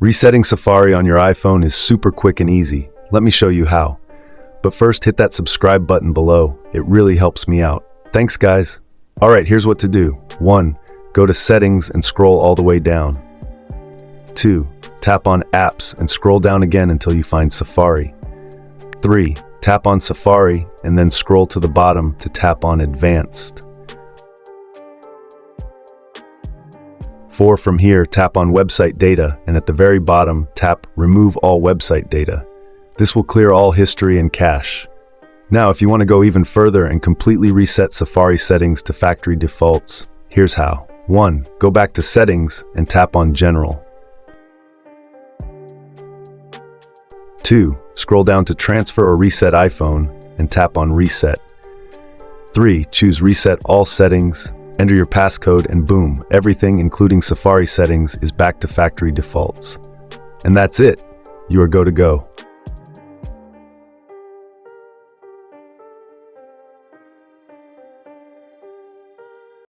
Resetting Safari on your iPhone is super quick and easy. Let me show you how. But first, hit that subscribe button below. It really helps me out. Thanks, guys. Alright, here's what to do. 1. Go to Settings and scroll all the way down. 2. Tap on Apps and scroll down again until you find Safari. 3. Tap on Safari and then scroll to the bottom to tap on Advanced. 4. From here, tap on Website Data and at the very bottom, tap Remove All Website Data. This will clear all history and cache. Now, if you want to go even further and completely reset Safari settings to factory defaults, here's how. 1. Go back to Settings and tap on General. 2. Scroll down to Transfer or Reset iPhone and tap on Reset. 3. Choose Reset All Settings, enter your passcode, and boom, everything including Safari settings is back to factory defaults. And that's it. You are go to go.